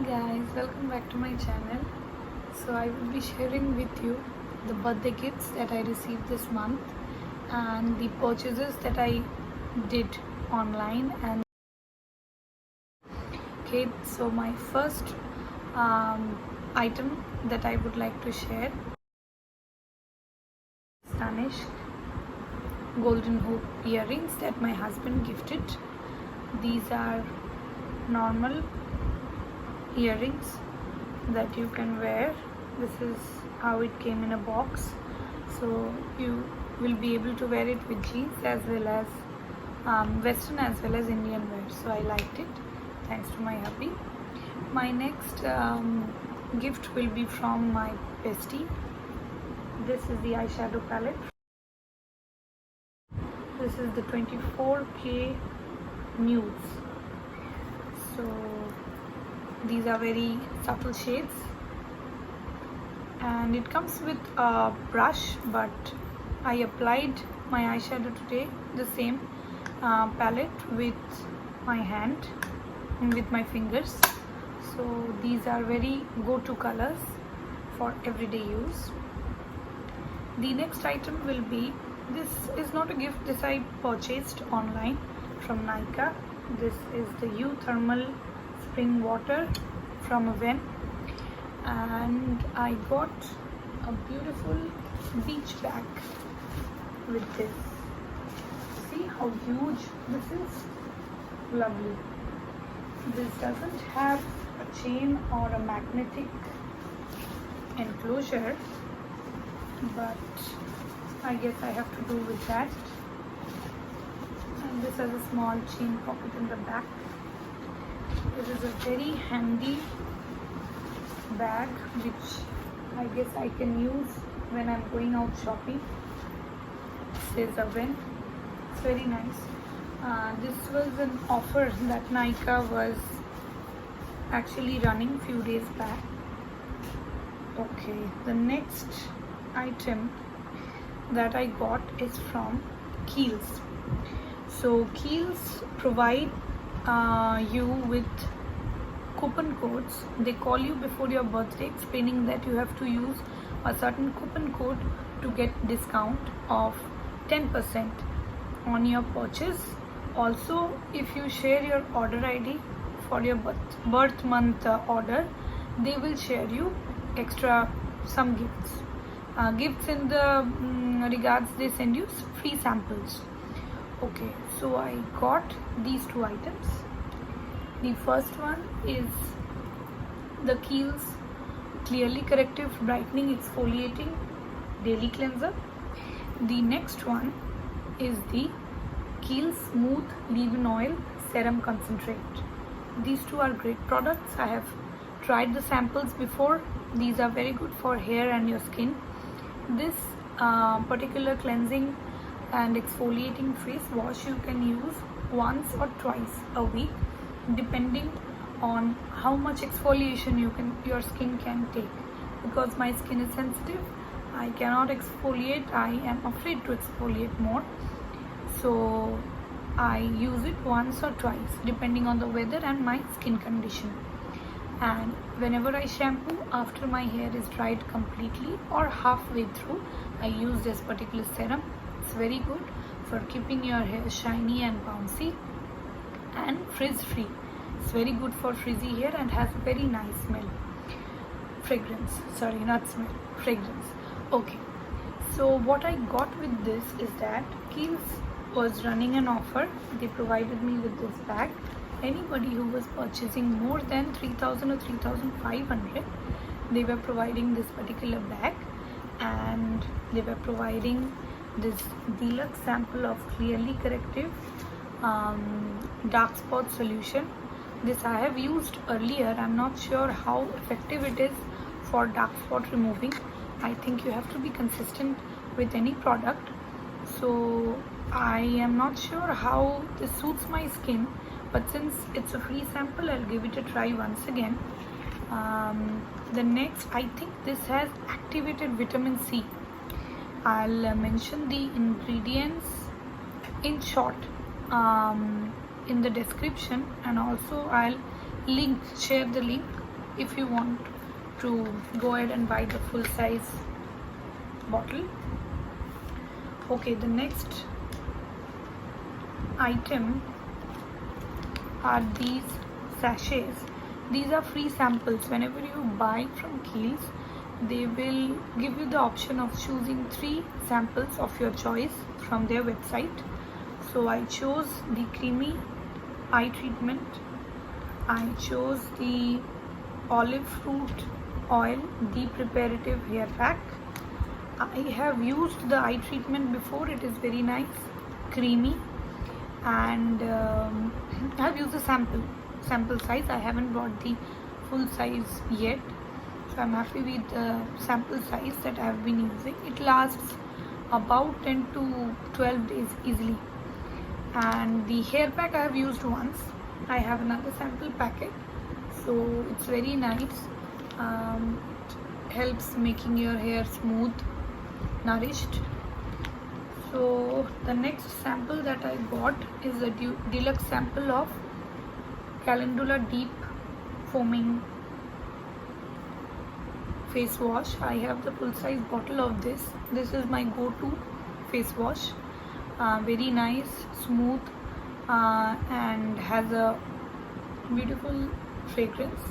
guys, welcome back to my channel. So I will be sharing with you the birthday gifts that I received this month and the purchases that I did online. And okay, so my first item that I would like to share, Spanish golden hoop earrings that my husband gifted. These are normal earrings that you can wear. This is how it came in a box, so you will be able to wear it with jeans as well as western as well as Indian wear. So I liked it, thanks to my hubby. My next gift will be from my bestie. This is the eyeshadow palette. This is the 24K nudes. So these are very subtle shades and it comes with a brush, but I applied my eyeshadow today, the same palette, with my hand and with my fingers. So these are very go-to colors for everyday use. The next item will be, this is not a gift, this I purchased online from Nykaa. This is the U Thermal Spring Water from Aven, and I got a beautiful beach bag with this. See how huge this is? Lovely. This doesn't have a chain or a magnetic enclosure, but I guess I have to do with that. And this has a small chain pocket in the back. This is a very handy bag which I guess I can use when I'm going out shopping. It says Aven. It's very nice. This was an offer that Nykaa was actually running few days back. Okay, the next item that I got is from Kiehl's. So Kiehl's provide you with coupon codes. They call you before your birthday explaining that you have to use a certain coupon code to get discount of 10% on your purchase. Also, if you share your order ID for your birth month order, they will share you extra some gifts. Gifts in the regards, they send you free samples. Okay, so I got these two items. The first one is the Kiehl's Clearly Corrective Brightening Exfoliating Daily Cleanser. The next one is the Kiehl's Smooth Leave-In Oil Serum Concentrate. These two are great products. I have tried the samples before. These are very good for hair and your skin. This particular cleansing and exfoliating face wash you can use once or twice a week, depending on how much exfoliation your skin can take. Because my skin is sensitive, I cannot exfoliate. I am afraid to exfoliate more, so I use it once or twice depending on the weather and my skin condition. And whenever I shampoo, after my hair is dried completely or halfway through, I use this particular serum. It's very good for keeping your hair shiny and bouncy and frizz free. It's very good for frizzy hair and has a very nice smell. Fragrance, sorry, not smell, fragrance. Okay, so what I got with this is that Kiehl's was running an offer. They provided me with this bag. Anybody who was purchasing more than 3,000 or 3,500, they were providing this particular bag, and they were providing this deluxe sample of Clearly Corrective dark spot solution. This I have used earlier. I'm not sure how effective it is for dark spot removing. I think you have to be consistent with any product, so I am not sure how this suits my skin, but since it's a free sample, I'll give it a try once again. The next, I think this has activated vitamin C. I'll mention the ingredients in short in the description, and also I'll share the link if you want to go ahead and buy the full size bottle. Okay, the next item are these sachets. These are free samples. Whenever you buy from Kiehl's, they will give you the option of choosing 3 samples of your choice from their website. So I chose the creamy eye treatment, I chose the olive fruit oil deep reparative hair pack. I have used the eye treatment before. It is very nice, creamy, and I have used the sample size. I haven't bought the full size yet, so I'm happy with the sample size that I have been using. It lasts about 10 to 12 days easily. And the hair pack I have used once. I have another sample packet, so it's very nice. Helps making your hair smooth, nourished. So the next sample that I got is a deluxe sample of Calendula Deep Foaming face wash. I have the full size bottle of this. This is my go-to face wash. Very nice, smooth, and has a beautiful fragrance,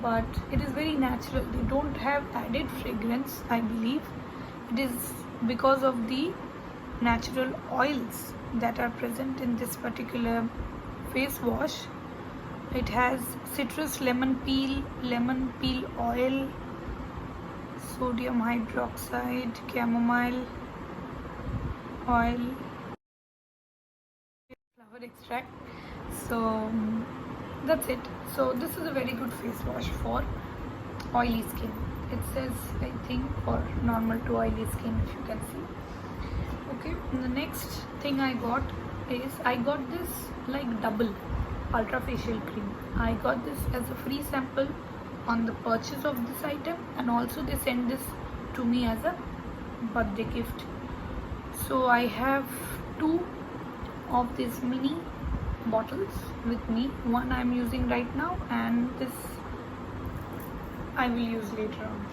but it is very natural. They don't have added fragrance, I believe. It is because of the natural oils that are present in this particular face wash. It has citrus, lemon peel oil, sodium hydroxide, chamomile oil, flower extract. So that's it. So this is a very good face wash for oily skin. It says, I think, for normal to oily skin, if you can see. Okay, the next thing I got is, I got this like double ultra facial cream. I got this as a free sample on the purchase of this item, and also they send this to me as a birthday gift. So I have 2 of these mini bottles with me. One I am using right now, and this I will use later on.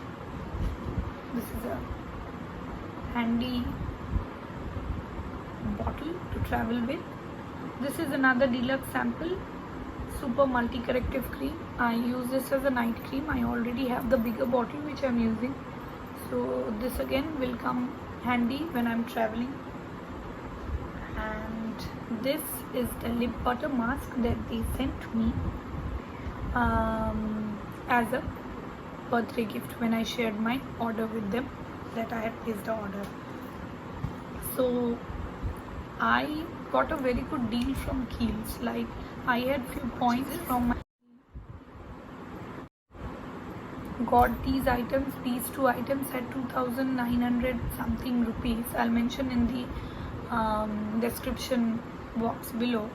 This is a handy bottle to travel with. This is another deluxe sample, super multi corrective cream. I use this as a night cream. I already have the bigger bottle which I am using, so this again will come handy when I am traveling. And this is the lip butter mask that they sent me as a birthday gift when I shared my order with them, that I had placed the order. So I got a very good deal from Kiehl's. Like, I had few points from my got these items, these 2 items at 2,900 something rupees. I'll mention in the description box below.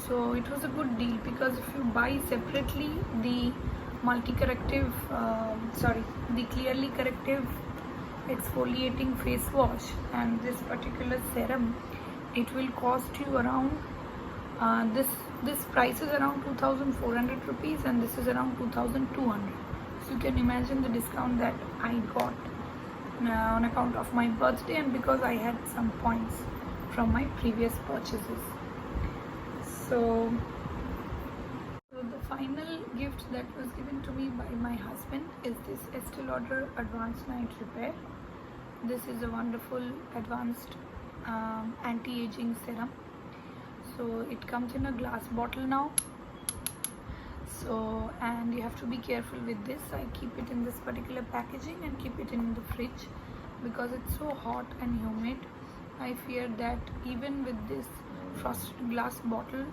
So it was a good deal, because if you buy separately the multi-corrective, the clearly corrective exfoliating face wash and this particular serum, it will cost you around this price is around 2,400 rupees, and this is around 2,200. So you can imagine the discount that I got on account of my birthday, and because I had some points from my previous purchases. So the final gift that was given to me by my husband is this Estee Lauder Advanced Night Repair. This is a wonderful advanced anti-aging serum. So it comes in a glass bottle now. So, and you have to be careful with this. I keep it in this particular packaging and keep it in the fridge, because it's so hot and humid. I fear that even with this frosted glass bottle,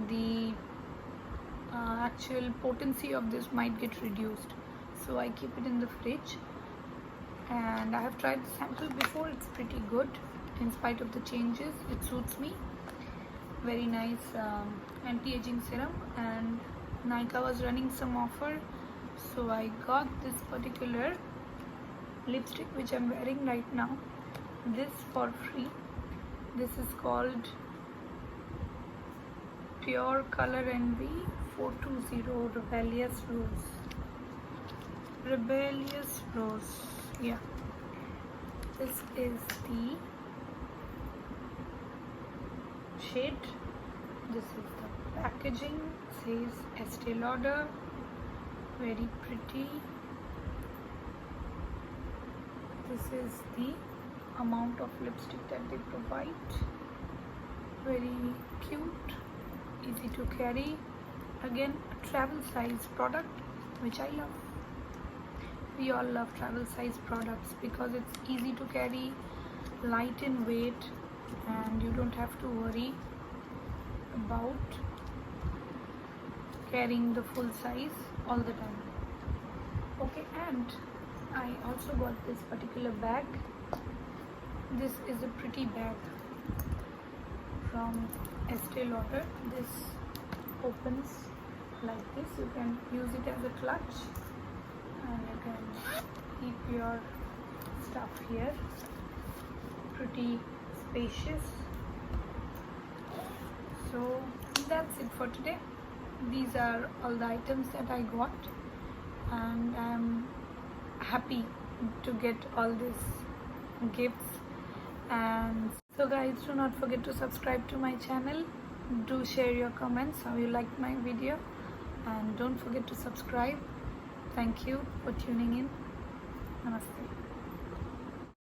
the actual potency of this might get reduced. So I keep it in the fridge, and I have tried the sample before. It's pretty good in spite of the changes. It suits me. Very nice anti-aging serum, and Nykaa was running some offer, so I got this particular lipstick which I'm wearing right now, this for free. This is called Pure Color Envy 420 Rebellious Rose. Rebellious Rose. Yeah. This is the shade. This is the packaging. Says Estee Lauder. Very pretty. This is the amount of lipstick that they provide. Very cute, easy to carry. Again, a travel size product, which I love. We all love travel size products because it's easy to carry, light in weight, and you don't have to worry about carrying the full size all the time. Okay, and I also got this particular bag. This is a pretty bag from Estee Lauder. This opens like this. You can use it as a clutch and you can keep your stuff here. Pretty spacious. So that's it for today. These are all the items that I got, and I'm happy to get all these gifts. And so guys, do not forget to subscribe to my channel. Do share your comments how you liked my video, and don't forget to subscribe. Thank you for tuning in. Namaste.